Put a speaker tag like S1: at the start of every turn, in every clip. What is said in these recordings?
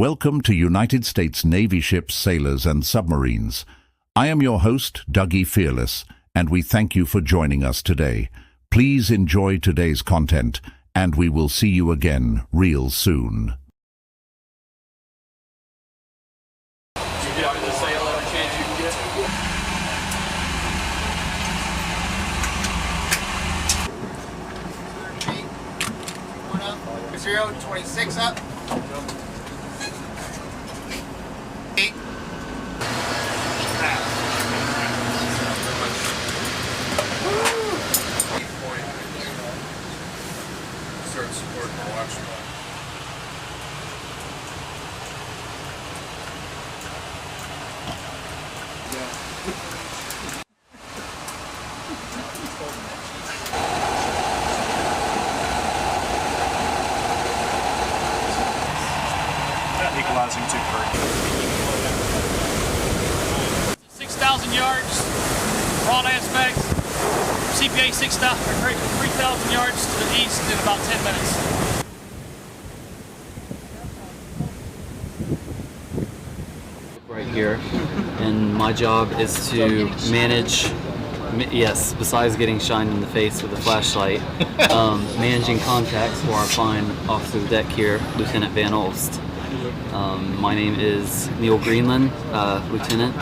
S1: Welcome to United States Navy ships, sailors, and submarines. I am your host, Dougie Fearless, and we thank you for joining us today. Please enjoy today's content, and we will see you again real soon.
S2: Zero, 26 up. 8.
S3: Start supporting the watch.
S4: Equalizing to correct.
S5: 6,000 yards, broad aspects, CPA 3,000 yards to the east in about 10 minutes.
S6: Right here, and my job is to manage, yes, besides getting shined in the face with a flashlight, managing contacts for our fine officer of the deck here, Lieutenant Van Olst. My name is Neil Greenland, Lieutenant,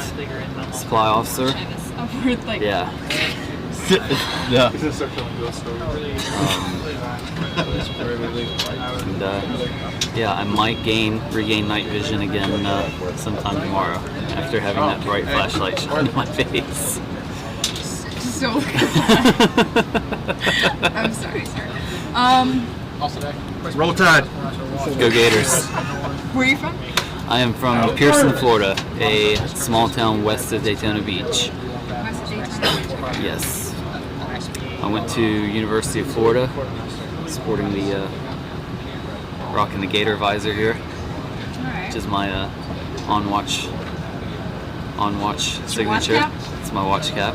S6: Supply Officer. Yeah. Yeah. Yeah, I might regain night vision again sometime tomorrow after having that bright flashlight shine in my face.
S7: So I'm sorry, sir.
S4: Roll Tide.
S6: Go Gators.
S7: Where are you from?
S6: I am from Pearson, Florida, a small town west of Daytona Beach.
S7: West of Daytona.
S6: Yes. I went to University of Florida, sporting the rocking the Gator visor here, which is my on watch signature.
S7: Watch cap?
S6: It's my watch cap.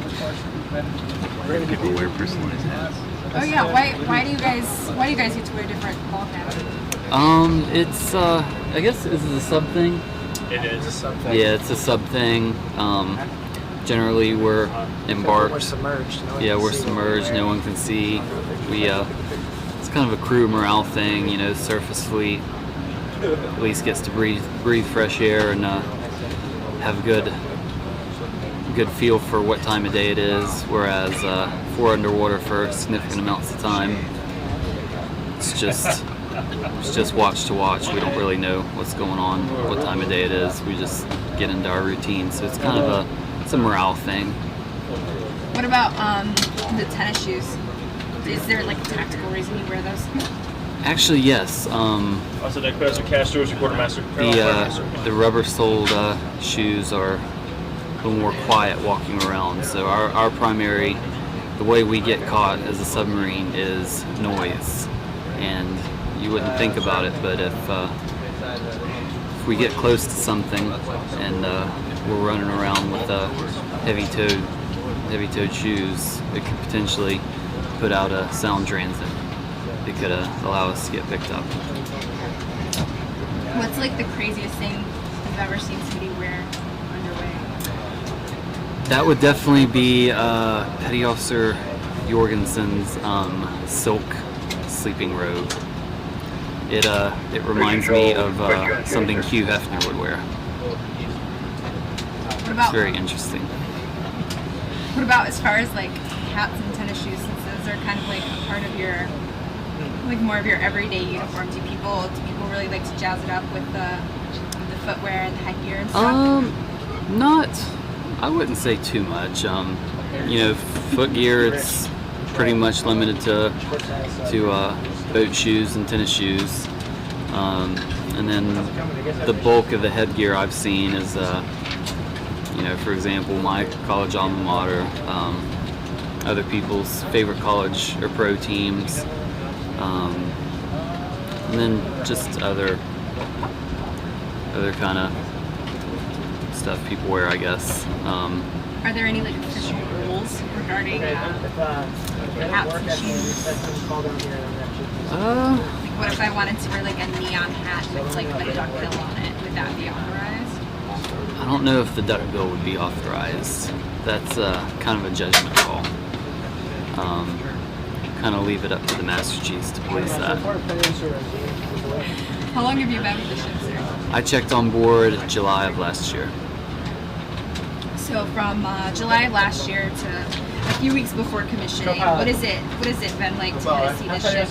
S4: People wear personalized hats.
S7: Oh yeah. Why do you guys get to wear different ball caps?
S6: It's I guess this is a sub thing.
S4: It is a sub thing.
S6: Yeah, it's a sub thing. Generally we're embarked.
S2: We're submerged.
S6: Yeah, we're submerged. No one can see. It's kind of a crew morale thing. You know, surface fleet at least gets to breathe fresh air and have a good feel for what time of day it is. Whereas if we're underwater for significant amounts of time, it's just watch to watch. We don't really know what's going on, what time of day it is. We just get into our routine. So it's kind of a morale thing.
S7: What about the tennis shoes? Is there like a tactical reason you wear those?
S6: Actually, yes.
S4: Also, deck master, casters, quartermaster.
S6: The rubber-soled shoes are a little more quiet walking around. So our primary, the way we get caught as a submarine is noise, and you wouldn't think about it, but if we get close to something and we're running around with heavy-toed shoes, it could potentially put out a sound transit. It could allow us to get picked up.
S7: What's like the craziest thing you've ever seen somebody wear underway?
S6: That would definitely be Petty Officer Jorgensen's silk sleeping robe. It reminds me of something Hugh Hefner would wear. It's very interesting.
S7: What about as far as like hats and tennis shoes, since those are kind of like a part of your, like more of your everyday uniform? Do people really like to jazz it up with the footwear and the headgear and stuff?
S6: I wouldn't say too much. You know, foot gear, it's pretty much limited to boat shoes and tennis shoes. And then the bulk of the headgear I've seen is, you know, for example, my college alma mater, other people's favorite college or pro teams, and then just other kind of stuff people wear, I guess.
S7: Are there any like official rules regarding hats and shoes? what if I wanted to wear like a neon hat with like a duckbill on it? Would that be authorized?
S6: I don't know if the duckbill would be authorized. That's kind of a judgment call. Kind of leave it up to the Master Chiefs to police that.
S7: How long have you been with the ship, sir?
S6: I checked on board July of last year.
S7: So from July of last year to a few weeks before commissioning, what is it been like to kind of see the ship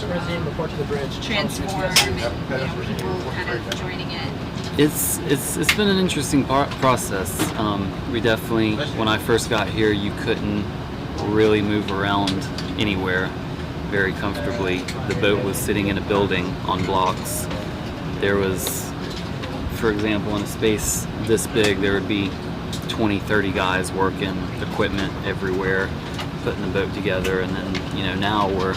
S7: transform and people kind of joining it?
S6: It's been an interesting process. We definitely, when I first got here, you couldn't really move around anywhere very comfortably. The boat was sitting in a building on blocks. There was, for example, in a space this big, there would be 20, 30 guys working, equipment everywhere, putting the boat together, and then now we're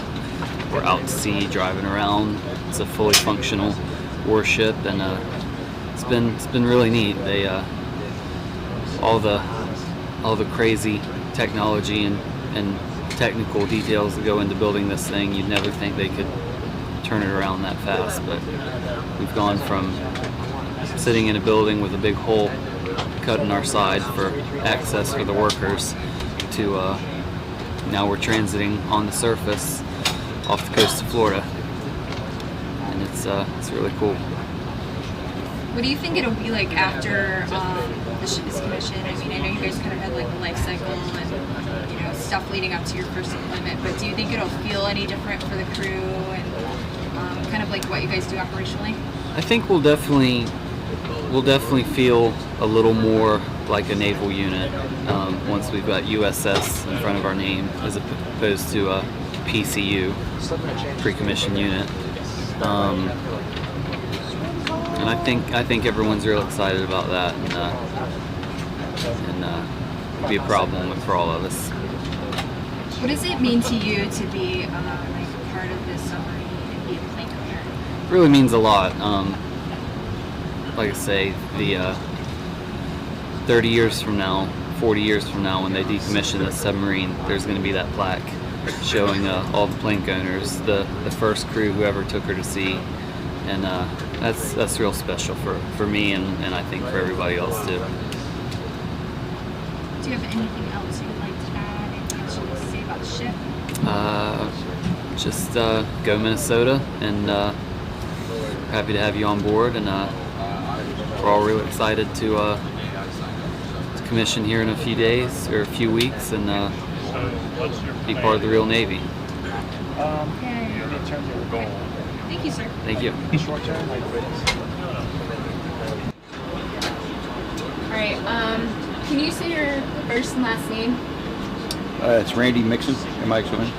S6: out to sea, driving around. It's a fully functional warship, and it's been really neat. They all the crazy technology and technical details that go into building this thing, you'd never think they could turn it around that fast, but we've gone from sitting in a building with a big hole cut in our side for access for the workers to now we're transiting on the surface off the coast of Florida, and it's really cool.
S7: What do you think it'll be like after the ship is commissioned? I mean, I know you guys kind of had like the life cycle and stuff leading up to your first deployment, but do you think it'll feel any different for the crew and kind of like what you guys do operationally?
S6: I think we'll definitely feel a little more like a naval unit once we've got USS in front of our name, as opposed to a PCU, pre-commissioned unit. And I think everyone's real excited about that, and it'll be a problem for all of us.
S7: What does it mean to you to be like part of this submarine and be a plane owner?
S6: It really means a lot. Like I say, the 30 years from now, 40 years from now, when they decommission this submarine, there's going to be that plaque showing all the plank owners, the first crew who ever took her to sea, and that's real special for me and I think for everybody else too.
S7: Do you have anything else you'd like to add? Anything else you'd like to say about the ship?
S6: Just go Minnesota, and happy to have you on board, and we're all really excited to commission here in a few days or a few weeks, and be part of the real Navy.
S7: Thank you, sir.
S6: Thank you.
S7: All right. Can you say your first and last name?
S8: It's Randy Mixon, M-I-X-O-N.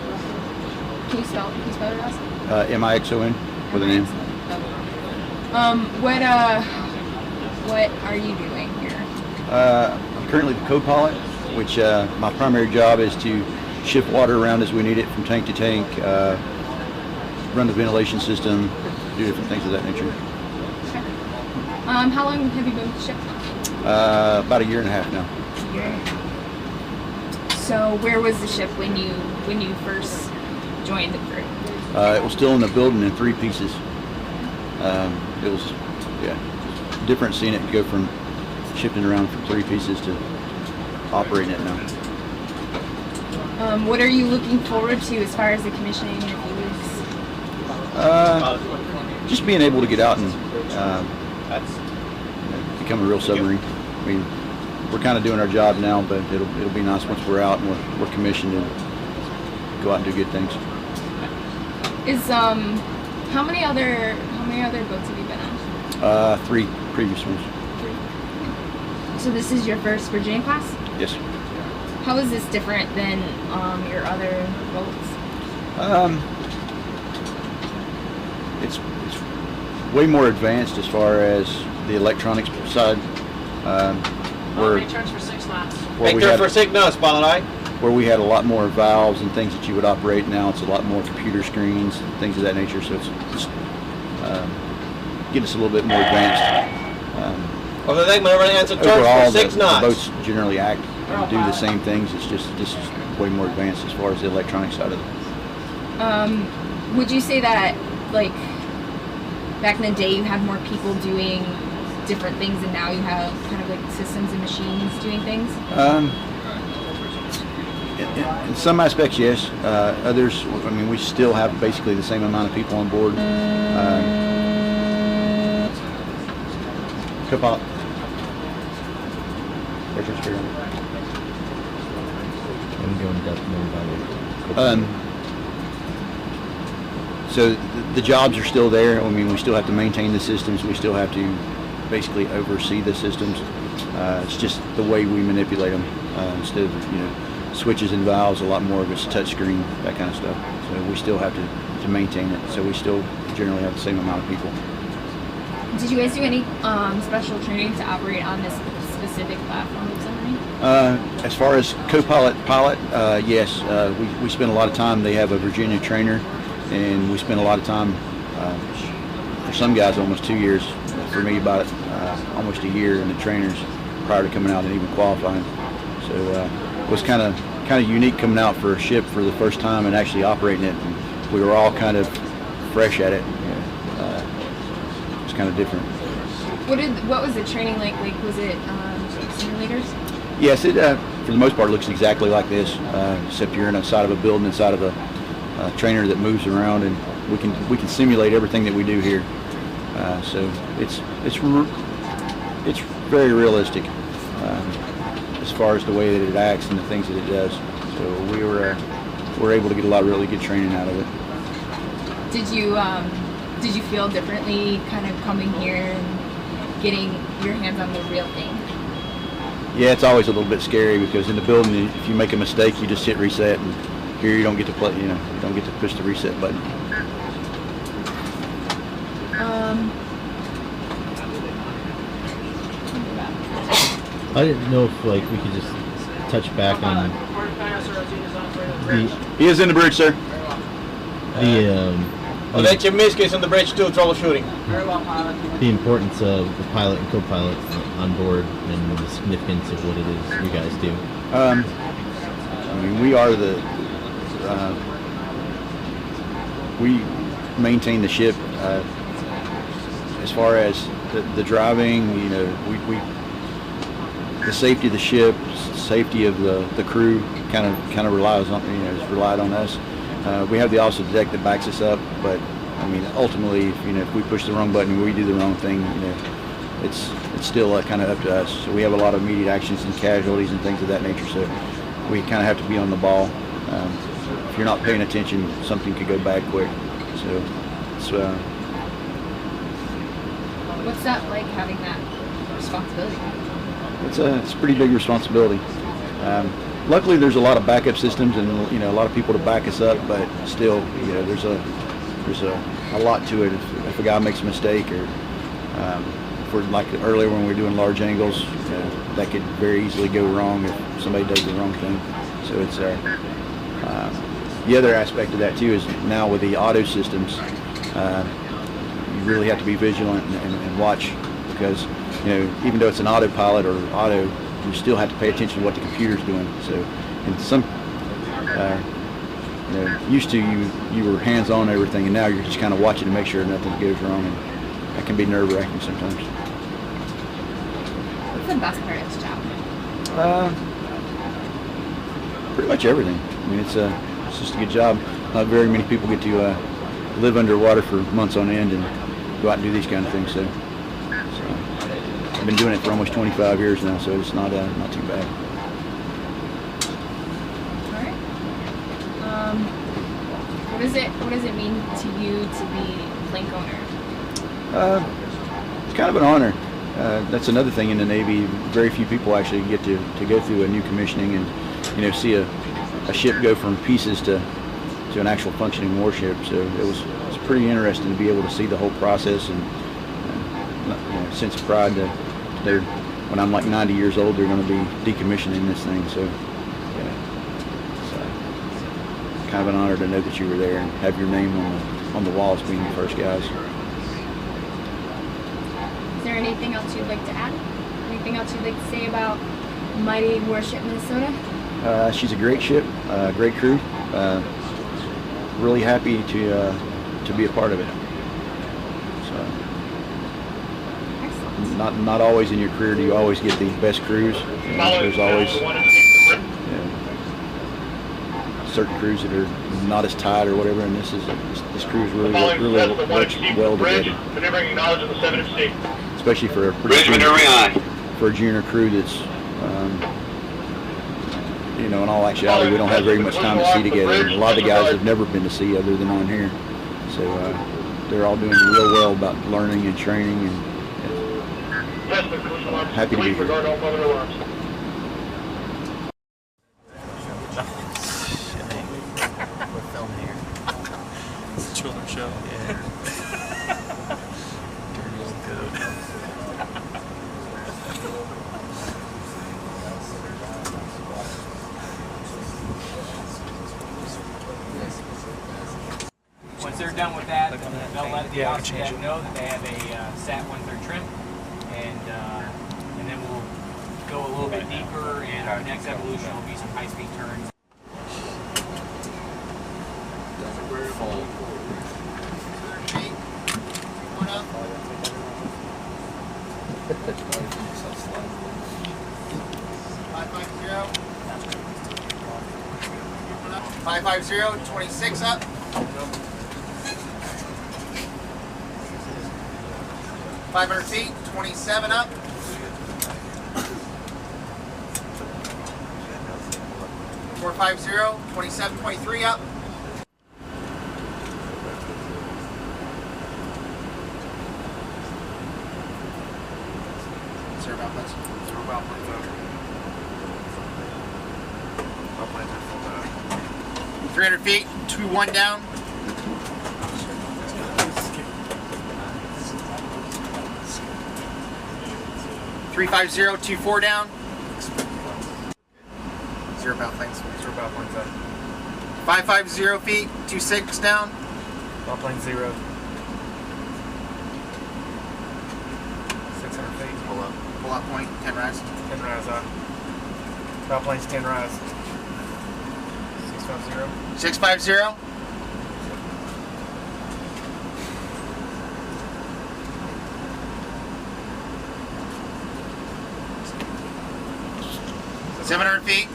S7: Can you spell it last name?
S8: M-I-X-O-N with an N.
S7: What are you doing here?
S8: I'm currently the co-pilot, which my primary job is to shift water around as we need it from tank to tank, run the ventilation system, do different things of that nature.
S7: Okay. How long have you been with the ship?
S8: About a year and a half now.
S7: A year and a half. So where was the ship when you first joined the crew?
S8: It was still in the building in 3 pieces. It was, different seeing it go from shifting around from 3 pieces to operating it now.
S7: What are you looking forward to as far as the commissioning in a few weeks?
S8: Just being able to get out and become a real submarine. I mean, we're kind of doing our job now, but it'll be nice once we're out and we're commissioned and go out and do good things.
S7: How many other boats have you been on?
S8: 3 previous ones.
S7: So this is your first Virginia class?
S8: Yes.
S7: How is this different than your other boats?
S8: It's way more advanced as far as the electronics side. Where we had,
S2: for signals, Filename.
S8: where we had a lot more valves and things that you would operate, now it's a lot more computer screens, things of that nature. So it's getting us a little bit more advanced.
S2: Well, they whenever they answer turns
S8: Overall,
S2: for 6
S8: the
S2: knots.
S8: boats generally act and do the same things. It's just this is way more advanced as far as the electronic side of it.
S7: Would you say that like back in the day you had more people doing different things, and now you have kind of like systems and machines doing things?
S8: In some aspects, yes. Others, I mean, we still have basically the same amount of people on board. Co-pilot. So the jobs are still there. I mean, we still have to maintain the systems. We still have to basically oversee the systems. It's just the way we manipulate them. Instead of, switches and valves, a lot more of it's touch screen, that kind of stuff. So we still have to maintain it. So we still generally have the same amount of people.
S7: Did you guys do any special training to operate on this specific platform of submarine?
S8: As far as co-pilot, pilot, yes. We spend a lot of time. They have a Virginia trainer, and we spend a lot of time, for some guys, almost 2 years. For me, about almost a year in the trainers prior to coming out and even qualifying. So it was kind of unique coming out for a ship for the first time and actually operating it. And we were all kind of fresh at it. It's kind of different.
S7: What was the training like? Like, was it simulators?
S8: Yes, it for the most part looks exactly like this, except you're inside of a building, inside of a trainer that moves around, and we can simulate everything that we do here. So it's very realistic as far as the way that it acts and the things that it does. So we're able to get a lot of really good training out of it.
S7: Did you feel differently kind of coming here and getting your hands on the real thing?
S8: Yeah, it's always a little bit scary because in the building, if you make a mistake, you just hit reset, and here you don't get to play. You don't get to push the reset button.
S9: I didn't know if we could just touch back on
S8: He is in the bridge, sir.
S2: Let your miss is in the bridge too, troubleshooting.
S9: The importance of the pilot and co-pilot on board and the significance of what it is you guys do.
S8: I mean, we are we maintain the ship as far as the driving. The safety of the ship, safety of the crew, kind of relies on is relied on us. We have the officer of the deck that backs us up, but I mean, ultimately, if we push the wrong button, we do the wrong thing. It's still kind of up to us. So we have a lot of immediate actions and casualties and things of that nature. So we kind of have to be on the ball. If you're not paying attention, something could go bad quick. So it's.
S7: What's that like, having that responsibility?
S8: It's a pretty big responsibility. Luckily, there's a lot of backup systems and a lot of people to back us up, but still, there's a lot to it. If a guy makes a mistake, or for like earlier when we were doing large angles, that could very easily go wrong if somebody does the wrong thing. So it's the other aspect of that too is now with the auto systems, you really have to be vigilant and watch, because even though it's an autopilot or auto, you still have to pay attention to what the computer's doing. So, in some, used to you were hands-on everything, and now you're just kind of watching to make sure nothing goes wrong, and that can be nerve-wracking sometimes.
S7: What's the best part of this job?
S8: Pretty much everything. I mean, it's just a good job. Not very many people get to live underwater for months on end and go out and do these kind of things. So I've been doing it for almost 25 years now, so it's not too bad.
S7: All right. What does it mean to you to be a plank owner?
S8: It's kind of an honor. That's another thing in the Navy. Very few people actually get to go through a new commissioning and see a ship go from pieces to an actual functioning warship. So it's pretty interesting to be able to see the whole process, and sense of pride that when I'm like 90 years old, they're going to be decommissioning this thing. So it's kind of an honor to know that you were there and have your name on the walls being the first guys.
S7: Is there anything else you'd like to add? Anything else you'd like to say about mighty warship Minnesota?
S8: She's a great ship, great crew. Really happy to be a part of it. So. not always in your career do you always get the best crews. There's always certain crews that are not as tight or whatever, and this crew is really works well together. Especially for a junior crew that's, you know, in all actuality, we don't have very much time to sea together. And a lot of the guys have never been to sea other than on here, so they're all doing real well about learning and training, and happy to be here.
S4: Children's show. Yeah. Dirty old code.
S10: Once they're done with that, they'll let the officer know that they have a SAT 1/3 trim, and then we'll go a little bit deeper, and our next evolution will be some high-speed turns.
S2: Five 550, 26 up. 500 feet, 27 up. 450, 27.3 up. Zero about planes. Zero about planes over. About planes are full down. 300 feet, 2-1 down. 350, 24 down. Zero about planes. Zero about planes up. 550 feet, 26 down.
S10: About plane 0. 600 feet.
S2: Pull up. Pull up point, 10 rise.
S10: 10 rise up. About planes 10 rise. 650.
S2: 650. So 700 feet.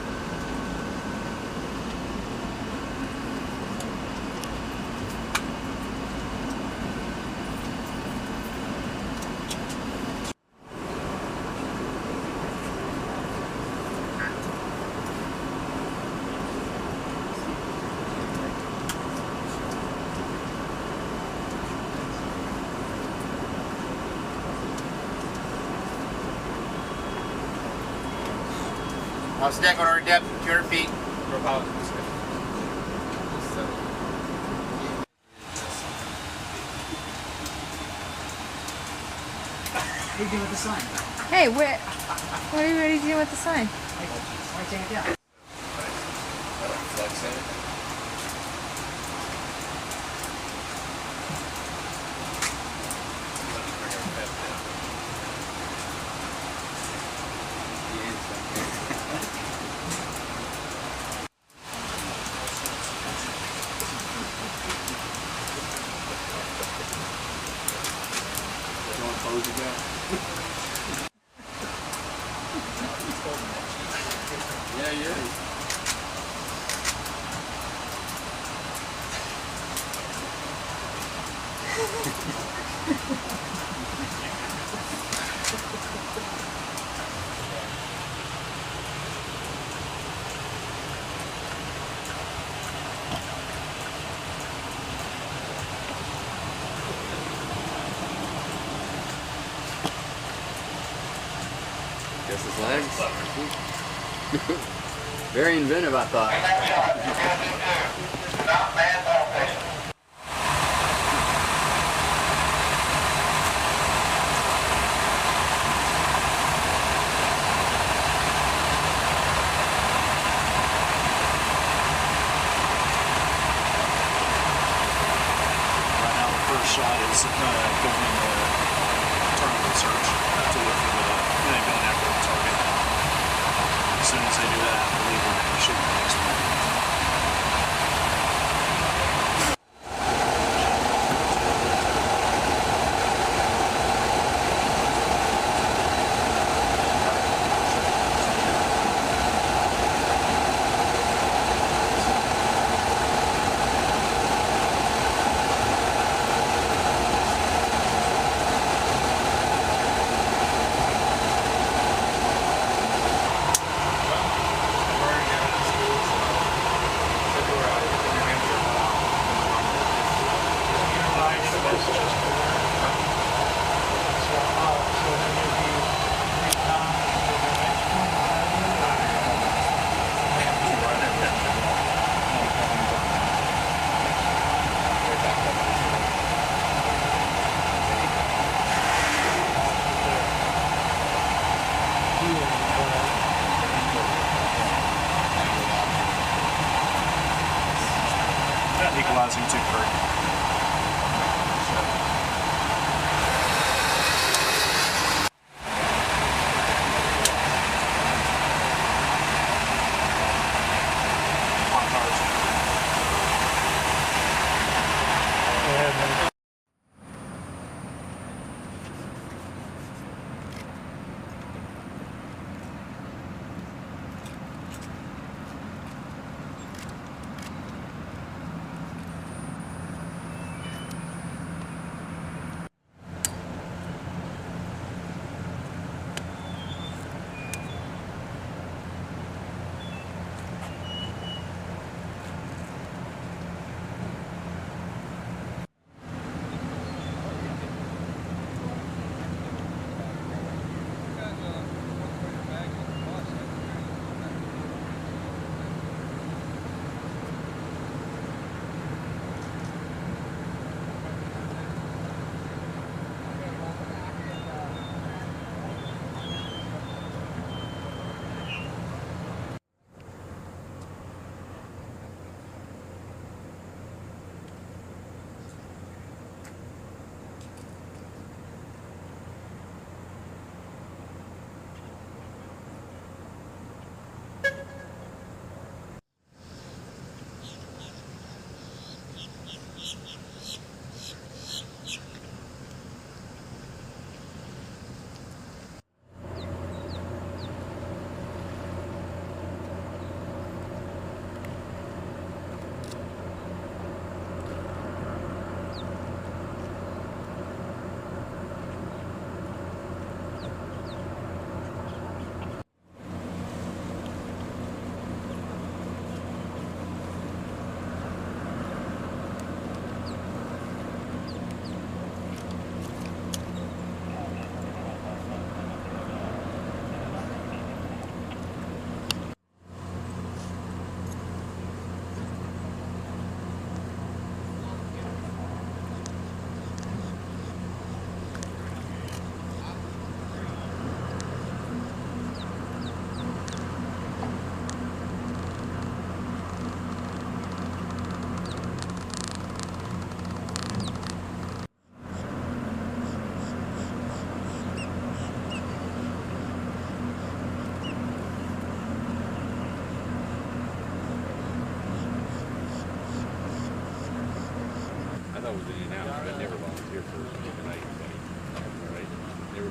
S2: House deck on our depth, 200 feet.
S10: What are you doing with the sign?
S7: Hey, what are you ready to do with the sign?
S10: Why take it down?
S3: Yeah, yeah.
S6: Guess his legs. Very inventive, I thought.
S4: Right now, the first shot is going into target search to look for going after the target. As soon as they do that, I believe we're going to shoot the next one.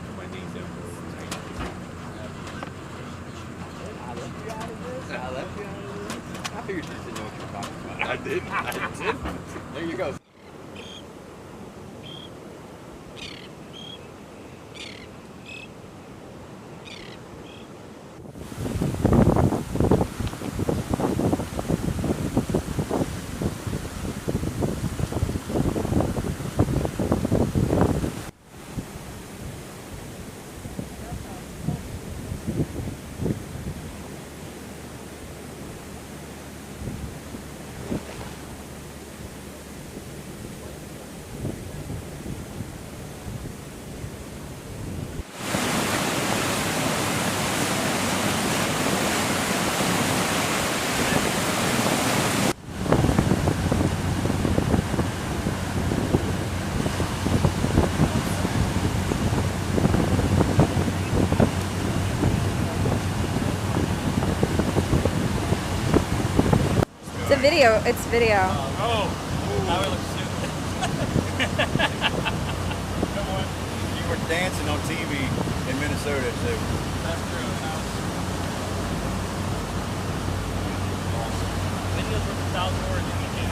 S3: put my knees down.
S11: I left you out of this. I figured you didn't know what you were talking about.
S3: I did. I did.
S11: There you go.
S7: It's video.
S5: Oh, now we look stupid. Come on.
S8: You were dancing on TV in Minnesota, too.
S5: That's true. Videos worth 1,000 words in the game.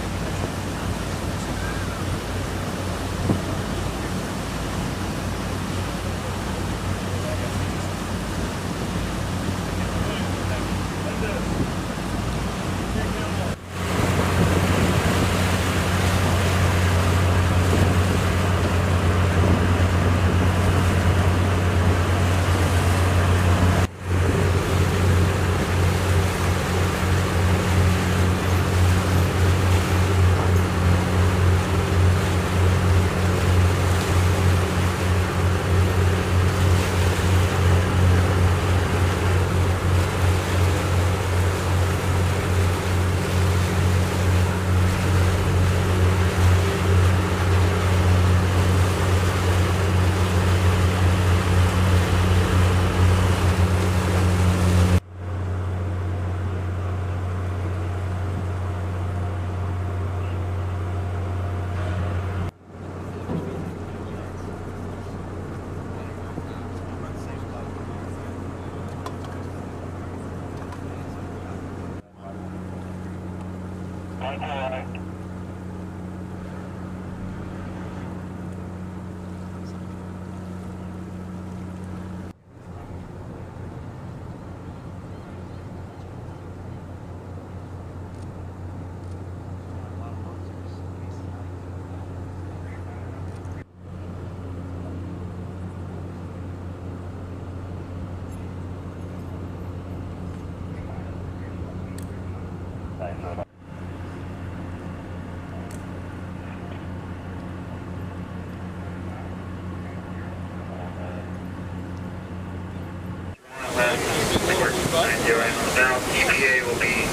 S12: EPA will be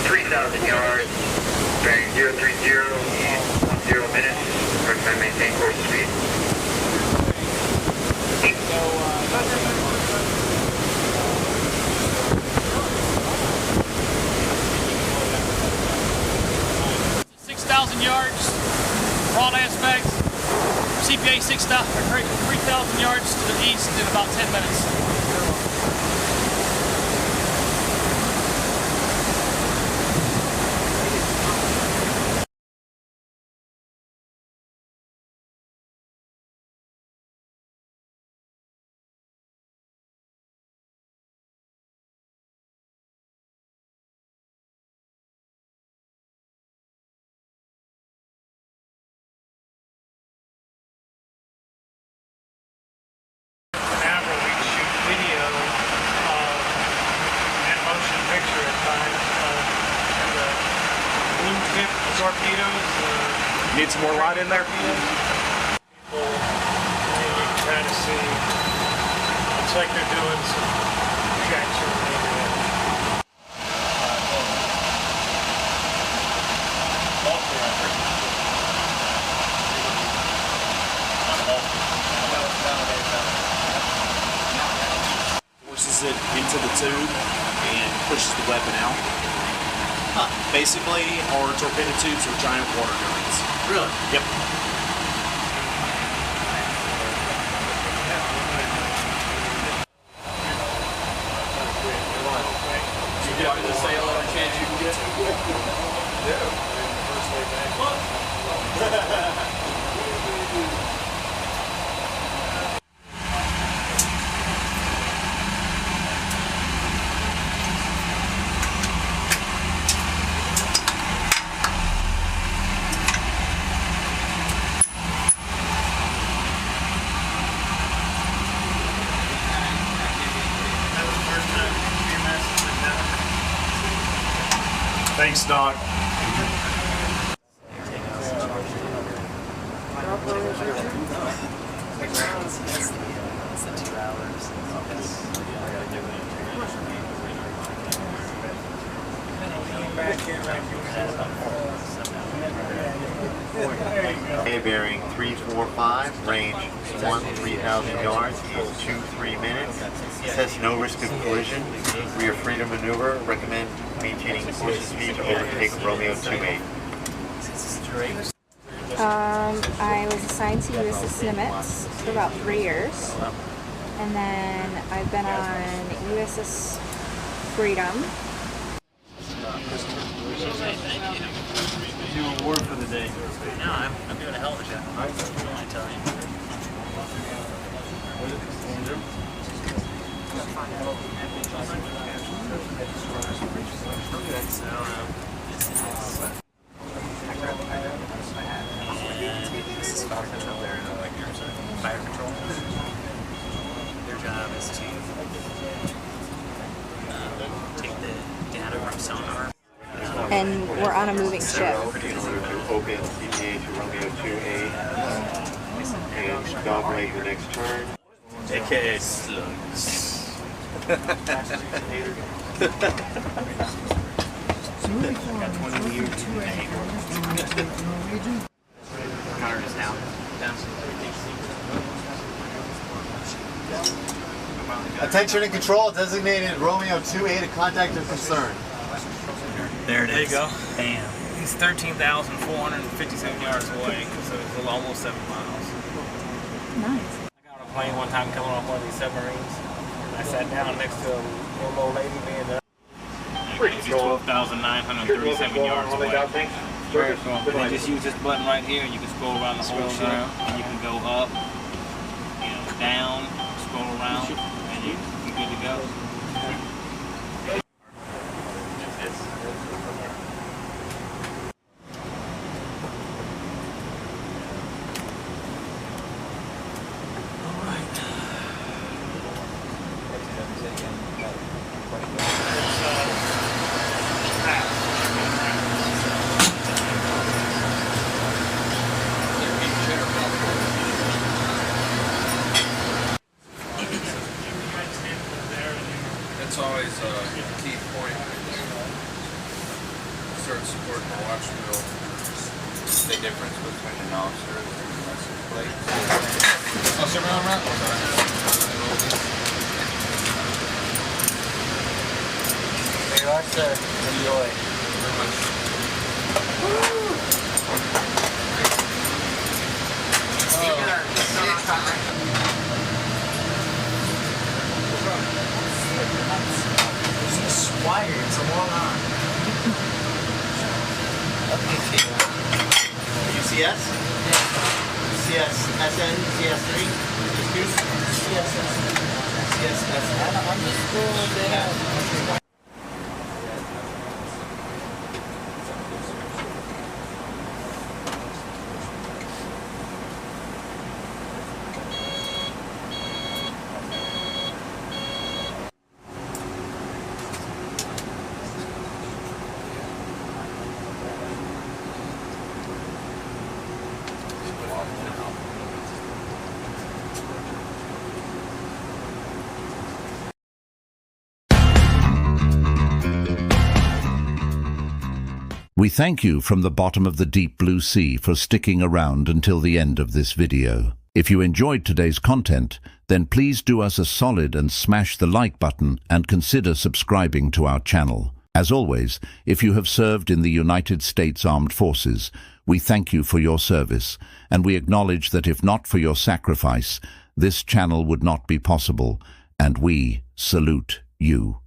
S12: 3,000 yards, bearing 030, 0 minutes, recommend maintain course speed.
S5: So, 6,000 yards, broad aspect, CPA 3,000 yards to the east in about 10 minutes.
S4: Torpedoes. Need some more light in there?
S5: People, and you can kind of see, looks like they're doing some checks or whatever.
S4: Forces it into the tube and pushes the weapon out. Basically, our torpedo tubes are giant water guns. Really? Yep. Thanks, Doc.
S13: A bearing 345, range 3,000 yards in 2-3 minutes. Says no risk of collision. We are free to maneuver. Recommend maintaining course speed to overtake Romeo 28.
S7: I was assigned to USS Nimitz for about 3 years. And then I've been on USS Freedom.
S4: Your award for the day.
S5: No, I'm doing a hell of a job. I tell you.
S10: This is fire control. They're like fire control. Their job is to take the data from sonar.
S7: And we're on a moving ship.
S13: In order to open CPA to Romeo 2A and dogleg the next turn.
S4: AKA slugs.
S10: Connor is down.
S2: Attention and control, designated Romeo 2A to contact of concern.
S10: There it is.
S5: There you go.
S10: Bam.
S5: He's 13,457 yards away, so it's almost 7 miles.
S7: Nice.
S5: I got on a plane one time coming off one of these submarines. I sat down next to a little old lady being he's 12,937 yards away. You just use this button right here, and you can scroll around the whole ship, and you can go up, down, scroll around, and you're good to go.
S3: It's always a key point when you start supporting the watch wheel. The difference between an officer and a license plate. Oh, so around that?
S10: There you are, sir. Enjoy. Wired, so hold on.
S2: UCS? CSSN, CS3, CS2? CSSN.
S1: We thank you from the bottom of the deep blue sea for sticking around until the end of this video. If you enjoyed today's content, then please do us a solid and smash the like button and consider subscribing to our channel. As always, if you have served in the United States Armed Forces, we thank you for your service, and we acknowledge that if not for your sacrifice, this channel would not be possible, and we salute you.